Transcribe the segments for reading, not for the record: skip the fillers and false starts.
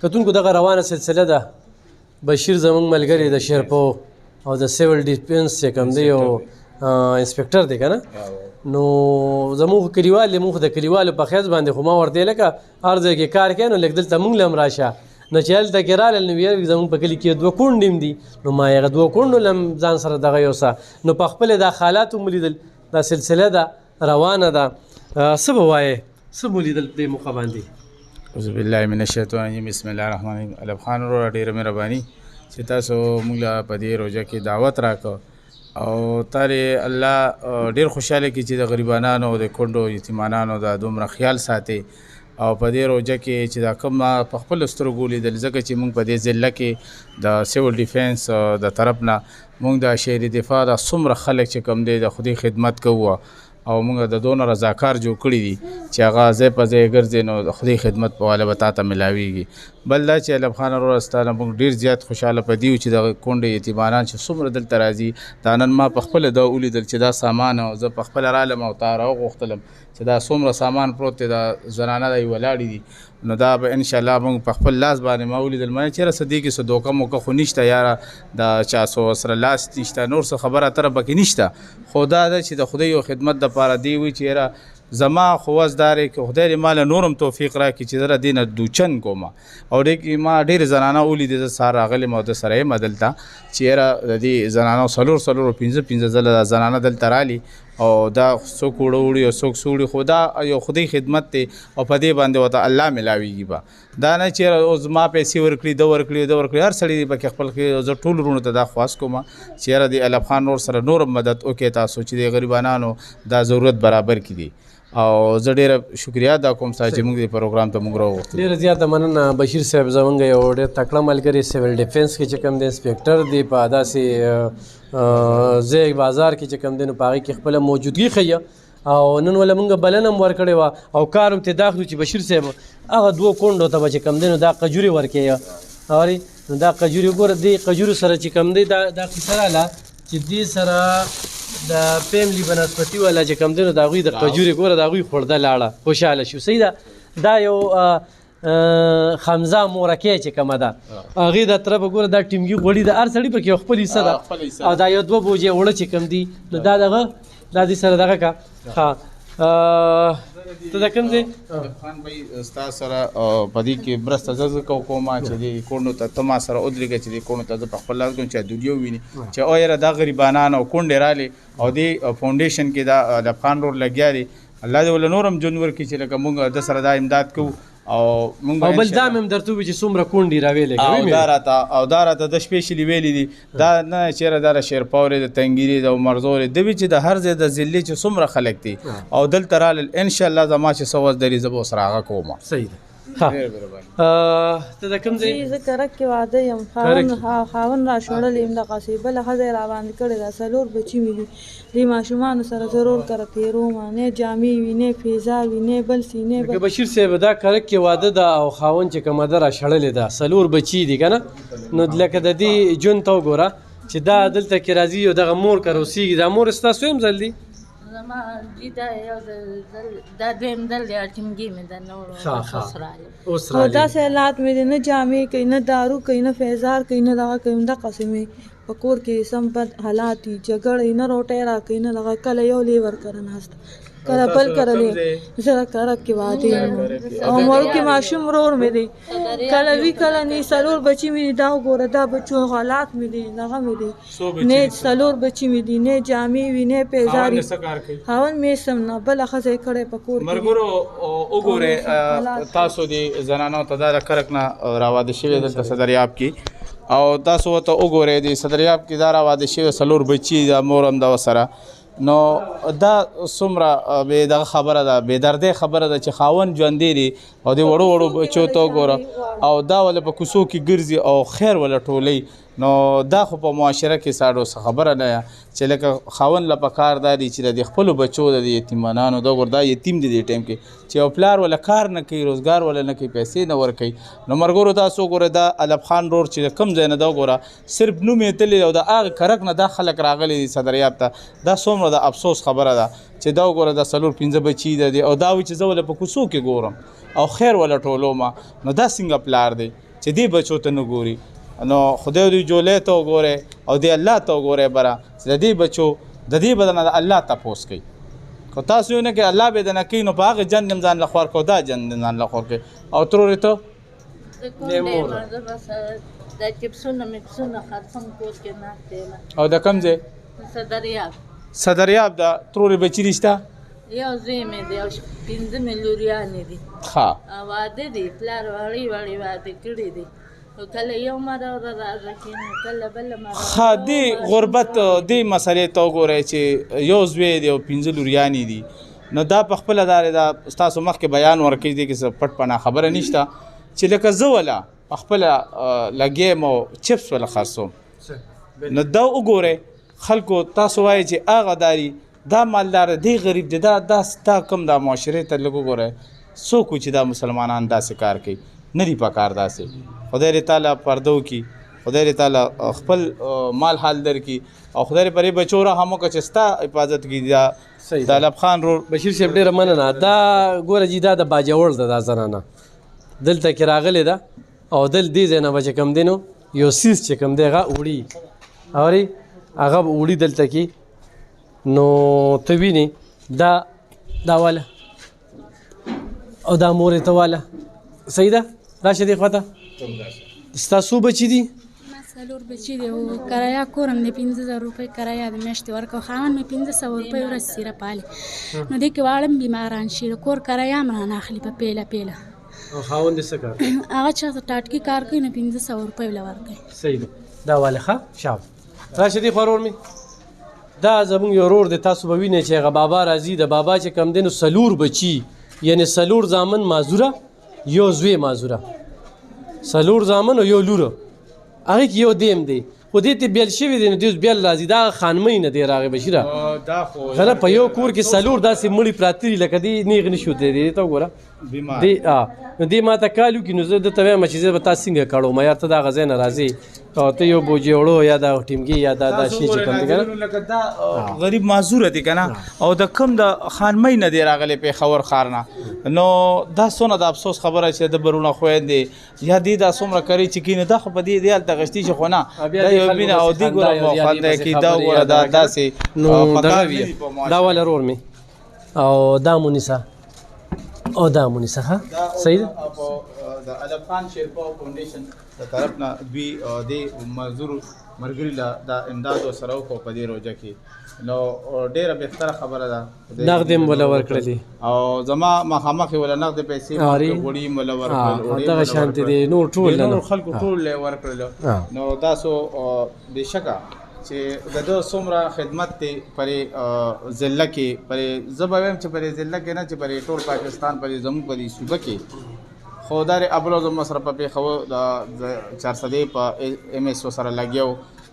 کتونکو دغه روانه سلسله ده بشیر زمونږ ملګری د شیرپو او د سیول ډیفینس چې کوم دی یو انسپکټر دی که نه نو زمونږ کلیوال دی، مونږ د کلیوالو په خیز باندې خو ما ورته لکه هر ځای کې کار کوي نو لږ دلته مونږ له هم راشه نو چې هلته کې راغلل نو ویل زمونږ په کلي کې 2 کونډې هم دي نو ما هغه 2 کونډو له هم ځان سره دغه یوسه نو په خپله دا حالات هم ولیدل، دا سلسله ده روانه ده. څه به وایې څه مو لیدل دې موخه باندې؟ اعوذ بالله من الشیطان الرجیم بسم الله الرحمن الرحیم. علب خان وروره ډېره مهرباني چې تاسو موږ له په دې روژه کې دعوت راکړه او تارې الله ډېر خوشحاله کړي چې د غریبانانو او د کونډو یتیمانانو دا دومره خیال ساتي او په دې روژه کې چې دا کوم په خپلو سترګو لیدل ځکه چې موږ په دې ضلع کې د سیول ډیفینس د طرف نه موږ د شهري دفاع د څومره خلک چې کوم دی د خودي خدمت کوو او موږ د دونه رضاکار جوړ کړي دي چې هغه ځای په ځای ګرځي نو د خدای خدمت په واله به تا ته ملاویږي. بل دا چې علب خان وروره ستا نه موږ ډېر زیات خوشحاله په دي یو چې دغه کونډې یتیمانان چې څومره دلته راځي دا نن ما په خپله دا ولیدل چې دا سامان او زه په خپله رالم او تا راوغوښتلم چې دا څومره سامان پروت دی دا زنانه دی ولاړې دي نو دا به انشاءالله موږ په خپل لاس باندې ما ولیدل ما چېرې څه دې کې څه دوکه موکه خو نشته یاره د چا سره لاس نشته نور څه خبره اتره پکې نشته خو دا ده چې د خدای یو خدمت دپاره دی وي چې یاره زما خو وس دارې که خدای دې ماله نورم توفیق راکړي چې زه د دې نه دوچن کوم او ما ډېرې زنانه ولیدې زه سهار راغلم او د سره یم دلته چې یاره د دې زنانو څلور 5 ځله دا زنانه دلته رالي او دا څوک وړه وړي او څوک سوړي خو دا یو خدای خدمت دی او په دې باندې ورته الله ملاویږي به دا نه چې اوس ما پیسې ورکړي ده ورکړي هر سړي پکې خپل زه ټول وروڼو ته دا خواست کوم چې یاره د علب خان نور سره نورم مدد وکړي تاسو چې د غریبانانو دا ضرورت برابر کړي او زه ډېره شکریا ادا کوم ستا چې موږ دې پروګرام ته موږ راوغوښتو. ډېره زیاته مننه بشیر صاحب زمونږ یو ډېر تکړه ملګری سیول ډیفینس کې چې کوم دی انسپکټر دی په داسې ځای بازار کې چې کوم دی نو په هغې کې خپله موجودګي ښیي او نن وله موږ بلنه هم ورکړې وه او کار هم ترې دا اخلو چې بشیر صاحب هغه 2 کونډو ته به چې کوم دی نو دا قجورې ورکوي اورې نو دا قجورې ګوره دې قجورو سره چې کوم دی دا قصه راله چې دې سره د فیملی بنسبتي والا چې کوم دی نو د هغوی د قجورې ګوره د هغوی خورده لاړه خوشحاله شو صحیح ده. دا یو خمزه مورکۍ چې کومه ده هغې د طرفه ګوره دا ټیمګي غوړي د هر سړي پکې یو خپل حصه ده او دا یو 2 بوجې اوړه چې کوم دي نو دا دغه دا دې سره دغه کا ښه ته د کوم دی خان بھائی ستا سره په دې کې مرسته زه کوم چې دې کونډو ته ته ما سره ودرېږه چې دې کونډو ته زه په خپل لاس کوم چې ویډیو وویني چې او یاره دا غریبانان او کونډې رالې او دې فاونډیشن کې دا علب خان رور لګیا دی الله دې ولې نورم ژوند ورکړي چې لکه موږ د سره دا امداد کوو او بل دا مې هم درته ووایي چې څومره کونډې راویلې او دا راته د سپیشلي ویلي دي دا نه چېرې دا د شیرپاورې د تنګیرې د عمرزورې د وي چې د هر ځای د ضلعې چې څومره خلک دي او دلته رالل انشاءالله زما چې څه وس دري زه به ورسره هغه کوم. صحیح ده. ته د کوم ځای؟ زه کرک کې واده یم خاوند را شوړلی یم دغسې بله ښځه یې راباندې کړې ده 4 بچي مې دي دې ماشومانو سره ضرور کره تېروم نه جامې وي نه فیضا وي نه بل څه نه لکه بشیر صاحب دا کرک کې واده ده او خاوند چې کومه ده را شړلې ده 4 بچي دي که نه نو لکه د دې ژوند ته وګوره چې دا دلته کې راځي او دغه مور کره اوسېږي دا مور ستاسو یم ځل دي زما دا یو دا دویم ځل دی ټینګي مې ده نور اوس او داسې حالات مې دي نه جامې کوي نه دارو کوي نه فیضار کوي نه دغه کوي دقسې مې په کور کې سم بد حالات دي جګړې نه روټۍ را کوي نه دغه کله یو لیور کره ناسته کله بل کره دی زه کرک کې واده یم او مړو کې ماشوم ورور مې دی کله وي کله نه 4 بچي مې دي دا وګوره دا بچو حالات مې دي دغه مې دي نه 4 بچي مې دي نه جامې وي نه پیزاري خاوند مې سم نه بله ښځه یې کړی په کور کې مرګورو وګورئ تاسو دې زنانو ته دا د کرک نه راواده شوي دلته صدریاب کې او تاسو ورته وګورئ د صدریاب کې دا راواده شوي 4 بچي دا مور هم دا ورسره نو دا څومره بې دغه خبره ده بې دردۍ خبره ده چې خاوند ژوندی دی او د وړو بچو ته وګوره او دا ولې په کوڅو کې ګرځي او خیر ولې ټولوي نو دا خو په معاشره کې ساړو څه خبره نه ده چې لکه خاوند له پکار دا دی چې د خپلو بچو د یتیمانانو دا وګوره دا یتیم دی دې ټایم کې چې یو پلار ولا کار نه کوي روزګار ولا نه کوي پیسې نه ورکوي نو مرګورو تاسو وګوره دا علب خان رور چې کوم ځای نه دا وګوره صرف نوم یې تللی او د هغه کرک نه دا خلک راغلي دي صدریاب ته دا څومره د افسوس خبره ده چې دا وګوره د 4-5 بچي ده او دا وي چې زه ولې په کوڅو کې ګورم او خیر ولا ټولومه نو دا څنګه پلار دی چې دې بچو ته نه ګوري نو خدای دوی جولې ته وګورئ او دې الله ته وګورئ بره چې د دې بچو د دې به نه د الله تپوس کوي خو تاسو یې نه کوئ الله به یې د نه کوي نو په هغې جند هم ځان له خوار کوو دا جند ځان له خوار کوي او ترورې ته د کوم دی زه بس د چپسونه مکسونه خرڅم کور کې ناست یم او د کوم ځای صدریاب صدریاب ده ترورې بچي دي شته یو زوی مې دی او 5 مې لوریانې دي ښه او واده دي پلار وړي وړي واده کړي دي او کله یو مره راځه کینو کله بل مره ښه دې غربت دې مسئلې ته وګورئ چې یو زوی دی او 5 لوریانې دي نو دا په خپله دا ستاسو مخکې بیان ورکوي دې کې څه پټ پناه خبره نشته چې لکه زه وله په خپله لګیم او چپس وله خرڅوم نو دا وګورئ خلکو تاسو وایئ چې هغه داري دا مالدار دی غریب دی دا کم دا معاشرې ته لږ وګورئ څوک چې دا مسلمانان داسې کار کوي نه دي په کار داسې خدای دې تعالی پرده وکړي خدای دې تعالی خپل مال حال درکړي او خدای دې پرې بچو رحم وکړي چې ستا حفاظت کړي دا طالب خان رو بشیر صاحب ډېره مننه دا ګوره جي دا د باجوړ ده دا زنانه دلته کې راغلې ده او دې ځای نه به چې کوم دی نو یو سیز چې کوم دی هغه وړي اورې هغه به وړي دلته کې نو ته وینې دا واله او دا مورې ته واله صحیح ده راشه دې خواته ستا څو بچي دي ما 4 بچي دي او کرایه کورم د 15000 روپۍ کرایه د میاشتې ورکوه خاوند مې 1500 روپۍ ورځ سیره پالي نو دې کې واړه بیماران شي د کور کرایه هم رانه اخلي په پیله او خاوند دې څه کار کوي هغه چاته ټاټکي کار کوي نو 1500 روپۍ له ورکوي صحیح ده دا واله ښه شاب راشه دې خوا ورور مې دا زمونږ یو ورور دی تاسو به وینئ چې هغه بابا راځي د بابا چې کم دی نو 4 بچي یعنې 4 زامن معذوره یو زوی معذوره 4 زامن او یو لوره هغې کې یو دیم دی خو دې ته بیل شوي دی نو دې اوس بیل راځي دا خانمۍ نه دی راغی بشیره غله په یو کور کې 4 داسې مړي پراته دي لکه دې نیغ نه شو دی ته وګوره نو دې ما ته کال وکړي نو زه درته وایم چې زه به تا څنګه کړو ما یار ته دغه ځای نه راځې او ته یو بوجې وړو یا دا ټیمګي یا دا شي چې کوم دی که نه لکه دا غریب معذوره دي که نه او د کوم د خانمۍ نه دی راغلی پېښور ښار نه نو دا څونه د افسوس خبره چې د برونه خویندې یا دې دا څومره کوي چې کینې دا خو په دې هلته غشتي شي خو نه دا یو مینه او دې ګوره خوندی کي دا ګوره دا داسې نو دغه وي دا واله رور مې او دا مونیسه او دا مونیسه ښه صحیح ده د ادب خان شیرپا فاونډیشن د طرف نه دوی د مزدور مرګري له د امداد سره وکړو په دې روزه کې نو ډیره بهتره خبره ده نقد هم ولا ورکړلې او زما مخامخ ولا نقد پیسې وړي ولا ورکړل دغه شانتي دي نور ټول نور خلکو ټول ورکړل نو تاسو بشکا چې دغه څومره خدمت ته پرې ضلع کې پرې زبویم چې پرې ضلع کې نه چې پرې ټول پاکستان پرې زموږ پرې صوبه کې خودار ابرو زمو سره په خو د 400 په ام اس سره لګیو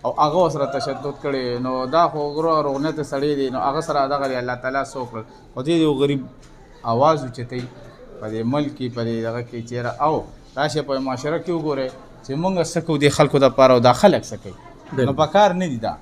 او هغه سره تشدد کړي نو دا خو غره ته سړی دی نو هغه سره دغه الله تعالی سوکړ خو دې یو غریب आवाज اوچتای په دې ملک کې په دغه کې چیرې او راشه په معاشره کې وګوره چې مونږ سکو د خلکو د پاره او د خلک سکي نو پکار نه دي دا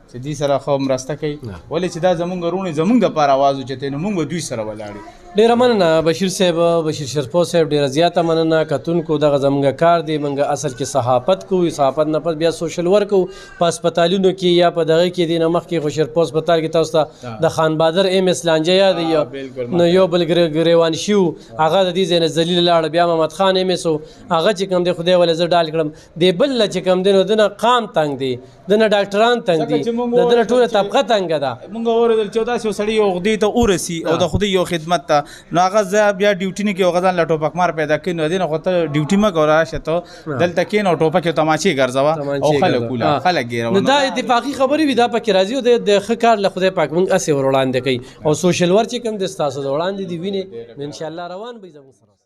چې دې سره خو مرسته کوي ولې چې دا زمونږ رونی زمونږ د پاره आवाज اوچتای نو مونږ دوی سره ولاړی ډیره مننه بشیر صاحب بشیر شرپو صاحب ډیره زیاته مننه کتونکو دغه زمونږ کار دی مونږ اصل کې صحافت کوو صحافت نه پس بیا سوشل ورک کوو په هسپتالونو کې یا په دغه کې دی نه مخکې خو شرپو هسپتال کې تاسو ته د خان بادر ام اس لانجه یاد نو یو بل ګریوان شو هغه د دې ځای نه ذلیل لاړ بیا محمد خان ام اس هغه چې کوم دی خدای ولې زه ډال کړم دی بل چې کوم دی نو دنه قام تنګ دی دنه ډاکټران تنګ دي دنه ټوله طبقه تنګ ده مونږ اورېدل 1400 سړی یو غدي ته ورسي او د خدای یو خدمت ته نو هغه بیا ډیوټي نه کې غزان لا ټوپک مار پیدا کړي نو دینه خو ته ډیوټي ما ګورا شته دلته کې نو ټوپک ته تماشې ګرځوا او خلک ګیرو نو دا اتفاقی خبرې وي دا پکې راځي او د خکار له خدای پاک مونږ اسې وړاندې کوي او سوشل ور چې کوم د تاسو وړاندې دی ویني ان شاء الله روان به زموږ سره